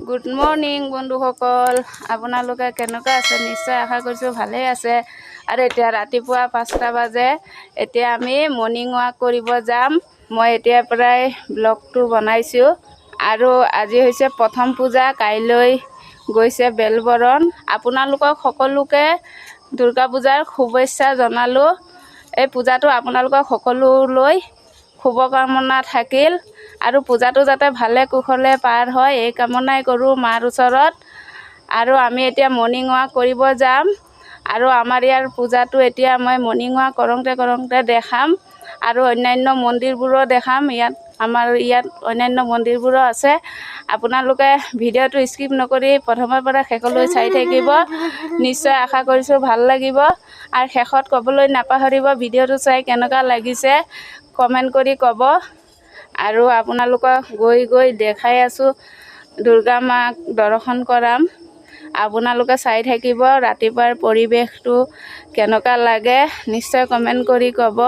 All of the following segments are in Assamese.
গুড মৰ্নিং বন্ধুসকল, আপোনালোকে কেনেকুৱা আছে? নিশ্চয় আশা কৰিছোঁ ভালেই আছে। আৰু এতিয়া ৰাতিপুৱা 5টা বাজে। এতিয়া আমি মৰ্ণিং ৱাক কৰিব যাম। মই এতিয়াৰ পৰাই ব্লগটো বনাইছোঁ। আৰু আজি হৈছে প্ৰথম পূজা, কাইলৈ গৈছে বেলবৰণ। আপোনালোকক সকলোকে দুৰ্গা পূজাৰ শুভেচ্ছা জনালোঁ। এই পূজাটো আপোনালোকক সকলোলৈ শুভকামনা থাকিল আৰু পূজাটো যাতে ভালে কুশলে পাৰ হয় এই কামনাই কৰোঁ মাৰ ওচৰত। আৰু আমি এতিয়া মৰ্ণিং ৱাক কৰিব যাম। আৰু আমাৰ ইয়াৰ পূজাটো এতিয়া মই মৰ্ণিং ৱাক কৰোঁতে দেখাম আৰু অন্যান্য মন্দিৰবোৰো দেখাম। আমাৰ ইয়াত অন্যান্য মন্দিৰবোৰো আছে। আপোনালোকে ভিডিঅ'টো স্কিপ নকৰি প্ৰথমৰ পৰা শেষলৈ চাই থাকিব। নিশ্চয় আশা কৰিছোঁ ভাল লাগিব। আৰু শেষত ক'বলৈ নাপাহৰিব ভিডিঅ'টো চাই কেনেকুৱা লাগিছে কমেণ্ট কৰি ক'ব। আৰু আপোনালোকক গৈ দেখাই আছোঁ, দুৰ্গা মাক দৰ্শন কৰাম। আপোনালোকে চাই থাকিব। ৰাতিপুৱাৰ পৰিৱেশটো কেনেকুৱা লাগে নিশ্চয় কমেণ্ট কৰি ক'ব।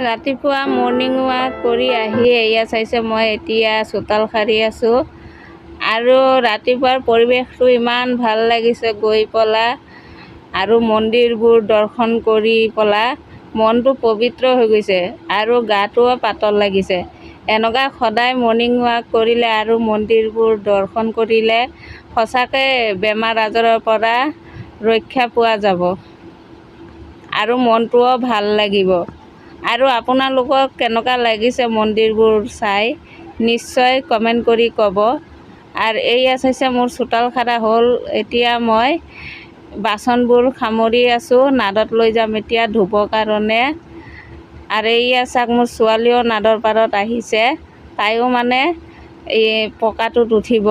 ৰাতিপুৱা মৰ্ণিং ৱাক কৰি আহি এয়া চাইছে মই এতিয়া চোতাল সাৰি আছোঁ। আৰু ৰাতিপুৱাৰ পৰিৱেশটো ইমান ভাল লাগিছে গৈ পেলাই আৰু মন্দিৰবোৰ দৰ্শন কৰি পেলাই মনটো পবিত্ৰ হৈ গৈছে আৰু গাটোও পাতল লাগিছে। এনেকুৱা সদায় মৰ্ণিং ৱাক কৰিলে আৰু মন্দিৰবোৰ দৰ্শন কৰিলে সঁচাকৈ বেমাৰ আজাৰৰ পৰা ৰক্ষা পোৱা যাব আৰু মনটোও ভাল লাগিব। আৰু আপোনালোকক কেনেকুৱা লাগিছে মন্দিৰবোৰ চাই নিশ্চয় কমেণ্ট কৰি ক'ব। আৰু এইয়া চাইছে মোৰ চোতাল সাৰা হ'ল। এতিয়া মই বাচনবোৰ সামৰি আছোঁ, নাদত লৈ যাম এতিয়া ধুবৰ কাৰণে। আৰু এইয়া চাওক মোৰ ছোৱালীও নাদৰ পাৰত আহিছে, তাইও মানে এই পকাটোত উঠিব।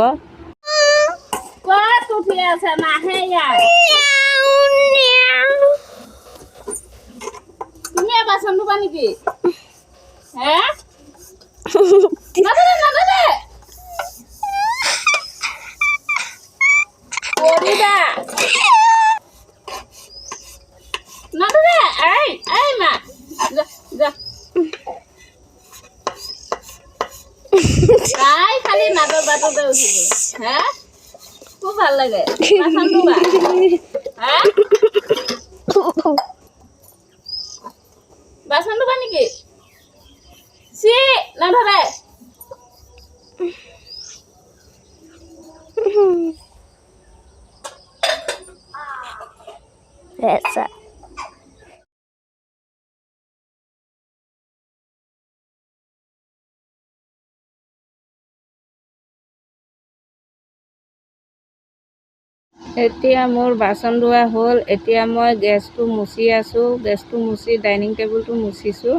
ক'ত উঠি আছে নাহে ইয়াৰ তুমি বাচন ধুবা নেকি? হে নাদে নাদে কৰিবা নাদে এই এই মা যা যা তাই খালি নাদৰ বাটতে উঠিব। হে খুব ভাল লাগে বাচন ধুবা। হা বাচন ধুবা নেকি? চি নধৰে এতিয়া মোৰ বাচন ধোৱা হ'ল। এতিয়া মই গেছটো মুচি আছোঁ, গেছটো মুচি ডাইনিং টেবুলটো মুচিছোঁ।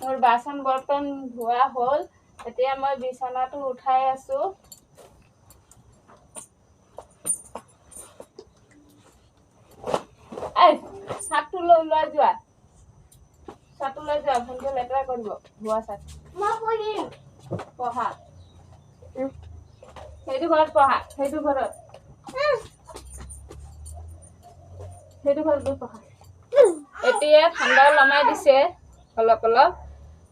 মোৰ বাচন বৰ্তন ধোৱা হ'ল। এতিয়া মই বিচনাটো উঠাই আছোঁ। এই চাটটো লৈ যোৱা, চাটটো লৈ যোৱা, ভণ্টিয়ে লেতেৰা কৰিব ধোৱা চাট। মই পঢ়িম পঢ়া সেইটো ঘৰত পঢ়া, সেইটো ঘৰত গৈ পঢ়া। এতিয়া ঠাণ্ডাও লমাই দিছে অলপ অলপ।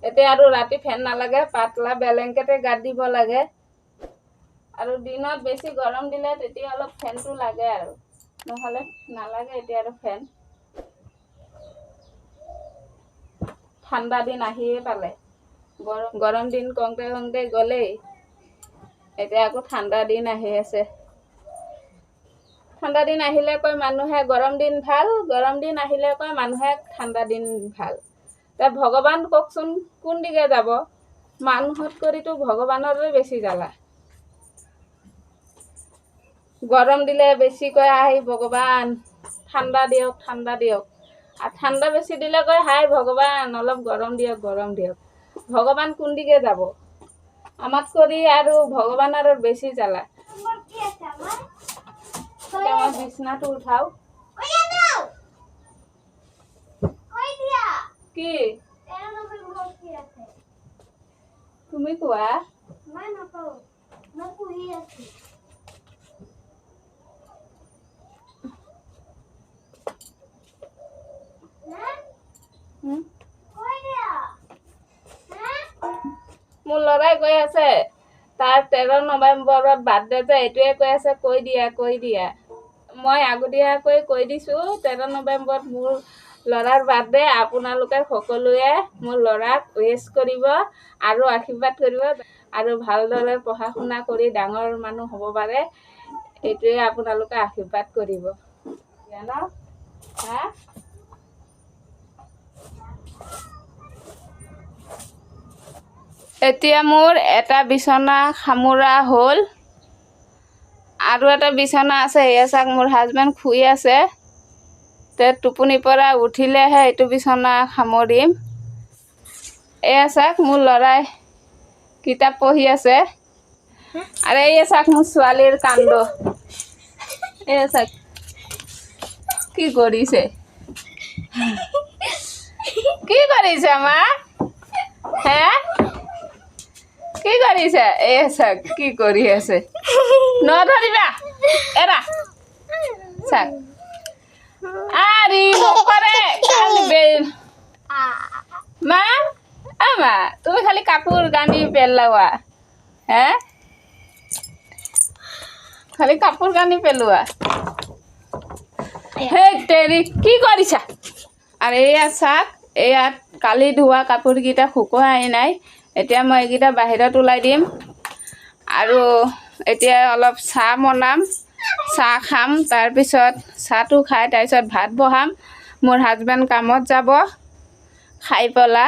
এতিয়া আৰু ৰাতি ফেন নালাগে, পাতলা বেলেংকেটে গাত দিব লাগে। আৰু দিনত বেছি গৰম দিলে তেতিয়া অলপ ফেনটো লাগে আৰু নহ'লে নালাগে। এতিয়া আৰু ফেন ঠাণ্ডা দিন আহিয়ে পালে। গৰম দিন কওঁতে কওঁতে গ'লেই, এতিয়া আকৌ ঠাণ্ডা দিন আহি আছে। ঠাণ্ডা দিন আহিলে কয় মানুহে গৰম দিন ভাল, গৰম দিন আহিলে কয় মানুহে ঠাণ্ডা দিন ভাল। এতিয়া ভগৱান কওকচোন কোন দিগে যাব? মানুহত কৰিতো ভগৱানৰে বেছি জ্বালা। গৰম দিলে বেছি কয় আহি ভগৱান ঠাণ্ডা দিয়ক ঠাণ্ডা দিয়ক, আৰু ঠাণ্ডা বেছি দিলে কয় হাই ভগৱান অলপ গৰম দিয়ক গৰম দিয়ক। ভগৱান কোন দিগে যাব? আমাক কৰি আৰু ভগৱানৰ বেছি জ্বালা। এতিয়া মই বিছনাটো উঠাও। কি তুমি কোৱা? মই নকওঁ, মই পঢ়ি আছো। মোৰ ল'ৰাই কৈ আছে তাৰ 13 নৱেম্বৰত বাৰ্থডে যে, এইটোৱে কৈ আছে কৈ দিয়া। মই আগতীয়াকৈ কৈ দিছোঁ 13 নৱেম্বৰত মোৰ ল'ৰাৰ বাৰ্থডে। আপোনালোকে সকলোৱে মোৰ ল'ৰাক উইচ কৰিব আৰু আশীৰ্বাদ কৰিব আৰু ভালদৰে পঢ়া শুনা কৰি ডাঙৰ মানুহ হ'ব পাৰে, এইটোৱে আপোনালোকে আশীৰ্বাদ কৰিব। জানো হা এতিয়া মোৰ এটা বিচনা সামৰা হ'ল আৰু এটা বিচনা আছে। এয়া চাওক মোৰ হাজবেণ্ড শুই আছে, টোপনিৰ পৰা উঠিলেহে এইটো বিচনা সামৰিম। এয়া চাওক মোৰ ল'ৰাই কিতাপ পঢ়ি আছে আৰু এয়া চাওক মোৰ ছোৱালীৰ কাণ্ড। এয়া চাওক কি কৰিছে, কি কৰিছে মা? হে কি কৰিছে? এয়া চাওক কি কৰি আছে। নধৰিবা এৰা চাওক আৰি নকৰে মা। মা তুমি খালি কাপোৰ কানি পেলাৱা হে খালি কাপোৰ কানি পেলোৱা হে তেৰি কি কৰিছা আৰু এয়া চাক এয়াত কালি ধোৱা কাপোৰকেইটা শুকুৱাই নাই এতিয়া মই এইকেইটা বাহিৰত ওলাই দিম আৰু এতিয়া অলপ চাহ বনাম চাহ খাম তাৰপিছত চাহটো খাই তাৰপিছত ভাত বহাম মোৰ হাজবেণ্ড কামত যাব খাই পেলা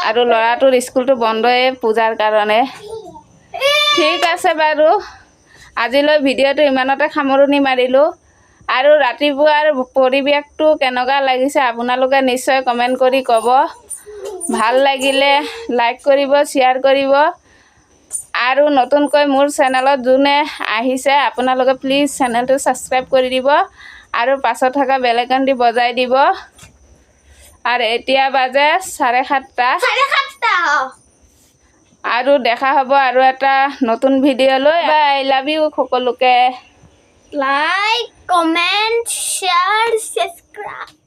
আৰু ল'ৰাটোৰ স্কুলটো বন্ধই পূজাৰ কাৰণে ঠিক আছে বাৰু আজিলৈ ভিডিঅ'টো ইমানতে সামৰণি মাৰিলোঁ আৰু ৰাতিপুৱাৰ পৰিৱেশটো কেনেকুৱা লাগিছে আপোনালোকে নিশ্চয় কমেণ্ট কৰি ক'ব ভাল লাগিলে লাইক কৰিব শ্বেয়াৰ কৰিব আৰু নতুনকৈ মোৰ চেনেলত যোনে আহিছে আপোনালোকে প্লিজ চেনেলটো ছাবস্ক্ৰাইব কৰি দিব আৰু পাছত থকা বেল আইকনটি বজাই দিব আৰু এতিয়া বাজে 7:30 আৰু দেখা হ'ব আৰু এটা নতুন ভিডিঅ' লৈ আই লাভ ইউ সকলোকে Like, comment, share, subscribe.